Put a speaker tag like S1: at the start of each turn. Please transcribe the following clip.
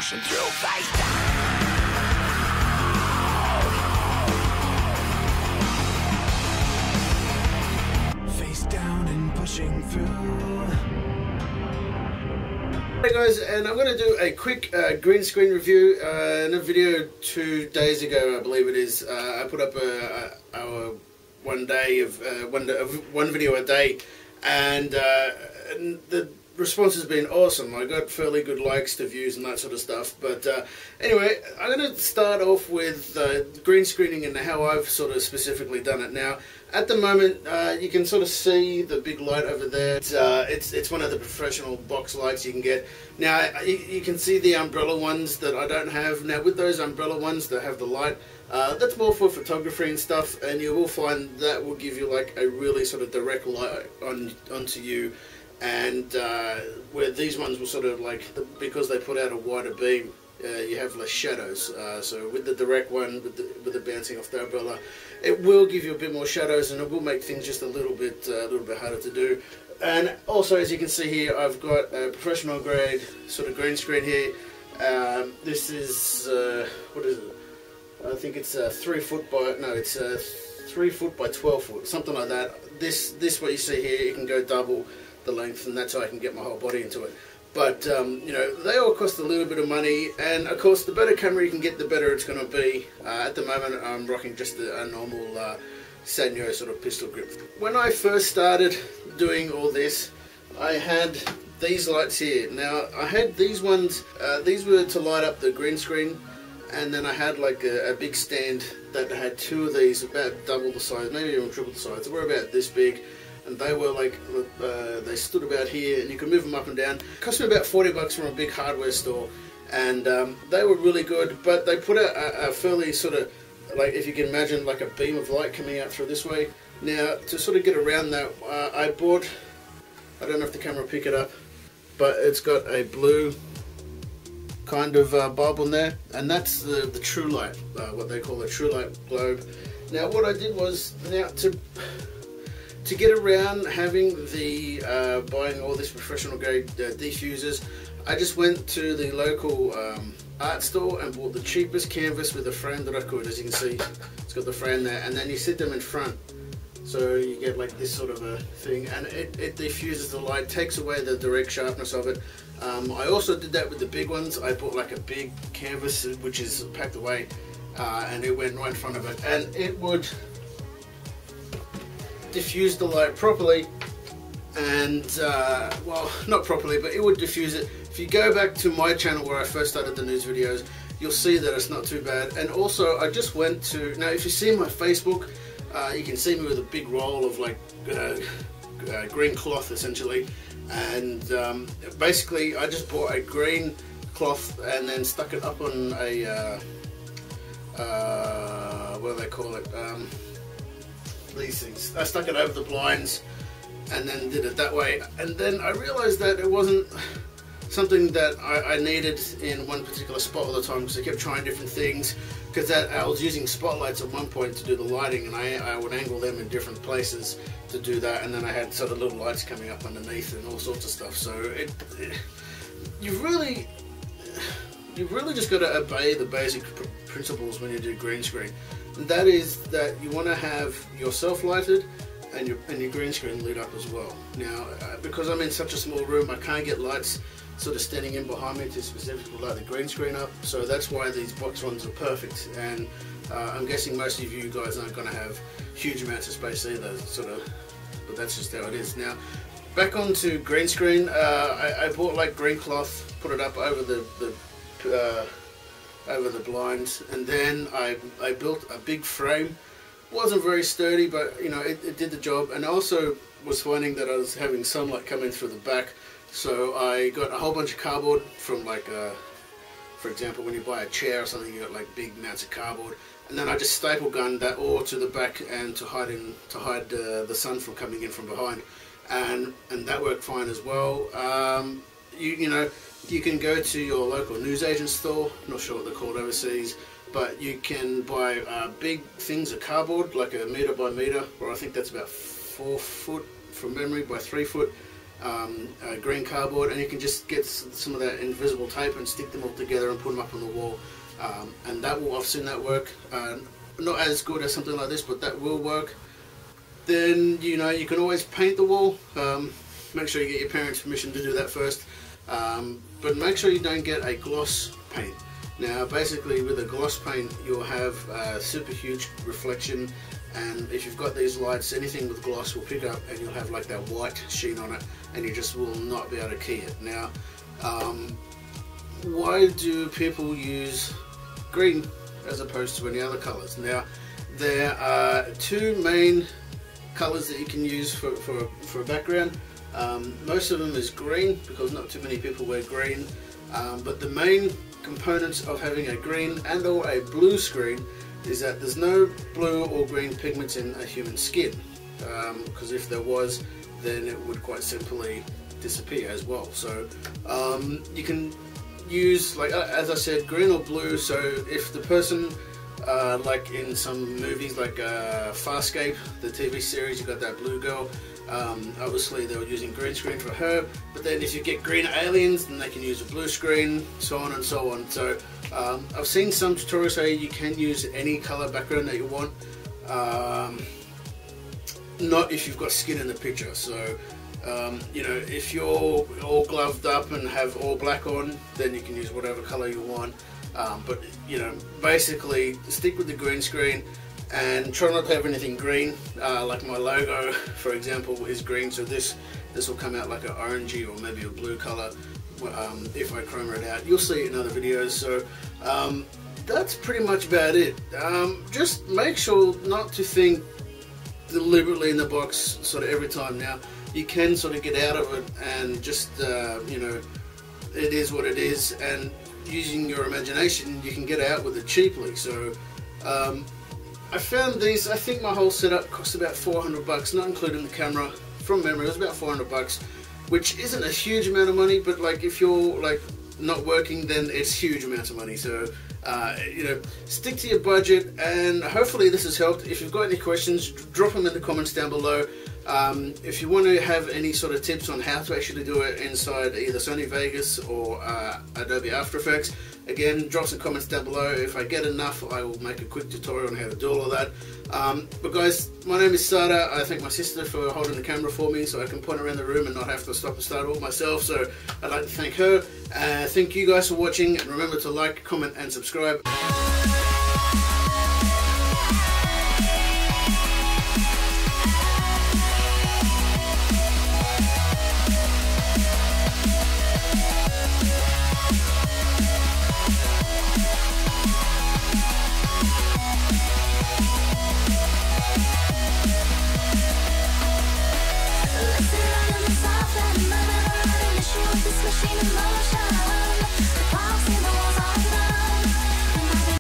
S1: pushing through face down. Face down and pushing through.
S2: Hey guys, and I'm going to do a quick green screen review. In a video 2 days ago, I believe it is, I put up our one video a day, and the response has been awesome. I got fairly good likes to views and that sort of stuff. But anyway, I'm going to start off with green screening and how I've sort of specifically done it. Now, at the moment, you can sort of see the big light over there. It's one of the professional box lights you can get. Now, you can see the umbrella ones that I don't have. Now, with those umbrella ones that have the light, that's more for photography and stuff, and you will find that will give you like a really sort of direct light onto you. And where these ones will sort of like, because they put out a wider beam, you have less shadows. So with the direct one, with the bouncing off the umbrella, it will give you a bit more shadows, and it will make things just a little bit harder to do. And also, as you can see here, I've got a professional grade sort of green screen here. This is what is it? I think it's 3 foot by, no, it's 3 foot by 12 foot, something like that. This what you see here, it can go double the length, and that's how I can get my whole body into it. But you know, they all cost a little bit of money, and of course the better camera you can get, the better it's going to be. At the moment I'm rocking just a normal Sanyo sort of pistol grip. When I first started doing all this, I had these lights here. Now I had these ones, these were to light up the green screen, and then I had like a big stand that had 2 of these, about double the size, maybe even triple the size. They were about this big. And they were like, they stood about here, and you could move them up and down. It cost me about 40 bucks from a big hardware store, and they were really good. But they put out a fairly sort of, like, if you can imagine, like a beam of light coming out through this way. Now, to sort of get around that, I bought, I don't know if the camera will pick it up, but it's got a blue kind of bulb on there, and that's the true light, what they call a true light globe. Now, what I did was, now to get around having the buying all this professional grade diffusers, I just went to the local art store and bought the cheapest canvas with a frame that I could. As you can see, it's got the frame there, and then you sit them in front, so you get like this sort of a thing, and it diffuses the light, takes away the direct sharpness of it. I also did that with the big ones. I bought like a big canvas which is packed away, and it went right in front of it, and it would diffuse the light properly, and well, not properly, but it would diffuse it. If you go back to my channel where I first started the news videos, you'll see that it's not too bad. And also, I just went to, now if you see my Facebook, you can see me with a big roll of like green cloth essentially, and basically I just bought a green cloth and then stuck it up on a what do they call it, these things. I stuck it over the blinds and then did it that way, and then I realized that it wasn't something that I needed in one particular spot all the time, because I kept trying different things, because I was using spotlights at one point to do the lighting, and I would angle them in different places to do that, and then I had sort of little lights coming up underneath and all sorts of stuff. So you've really just got to obey the basic principles when you do green screen. And that is that you want to have yourself lighted and your green screen lit up as well. Now, because I'm in such a small room, I can't get lights sort of standing in behind me to specifically light the green screen up. So that's why these box ones are perfect. And I'm guessing most of you guys aren't going to have huge amounts of space either, sort of. But that's just how it is. Now, back onto green screen. I bought like green cloth, put it up over the blinds, and then I built a big frame. Wasn't very sturdy, but you know, it did the job. And I also was finding that I was having sunlight coming through the back, so I got a whole bunch of cardboard from like for example, when you buy a chair or something, you got like big amounts of cardboard, and then I just staple gunned that all to the back and to hide the sun from coming in from behind, and that worked fine as well. You know, you can go to your local newsagent store, not sure what they're called overseas, but you can buy big things of cardboard, like a metre by metre, or I think that's about 4 foot from memory by 3 foot, green cardboard, and you can just get some of that invisible tape and stick them all together and put them up on the wall, and that will, I've seen that work. Not as good as something like this, but that will work. Then, you know, you can always paint the wall. Make sure you get your parents' permission to do that first, but make sure you don't get a gloss paint. Now basically with a gloss paint you'll have super huge reflection, and if you've got these lights, anything with gloss will pick up and you'll have like that white sheen on it, and you just will not be able to key it. Now why do people use green as opposed to any other colors? Now there are two main colors that you can use for a background. Most of them is green because not too many people wear green, but the main components of having a green and or a blue screen is that there's no blue or green pigments in a human skin, because if there was, then it would quite simply disappear as well. So you can use, like as I said, green or blue. So if the person like in some movies like Farscape, the TV series, you got that blue girl, obviously they were using green screen for her, but then if you get green aliens, then they can use a blue screen, so on and so on. So I've seen some tutorials say you can use any color background that you want, not if you've got skin in the picture. So you know, if you're all gloved up and have all black on, then you can use whatever color you want, but you know, basically stick with the green screen and try not to have anything green. Like my logo, for example, is green, so this will come out like an orangey or maybe a blue color if I chroma it out. You'll see it in other videos. So that's pretty much about it. Just make sure not to think deliberately in the box sort of every time. Now you can sort of get out of it and just you know, it is what it is, and using your imagination you can get out with it cheaply. So I found these, I think my whole setup cost about 400 bucks, not including the camera. From memory it was about 400 bucks, which isn't a huge amount of money, but like if you're like not working, then it's huge amounts of money. So you know, stick to your budget, and hopefully this has helped. If you've got any questions, drop them in the comments down below. If you want to have any sort of tips on how to actually do it inside either Sony Vegas or Adobe After Effects, again, drop some comments down below. If I get enough, I will make a quick tutorial on how to do all of that. But guys, my name is Satta. I thank my sister for holding the camera for me so I can point around the room and not have to stop and start all myself. So I'd like to thank her. Thank you guys for watching, and remember to like, comment and subscribe.
S3: Machine in motion, the clocks in the walls on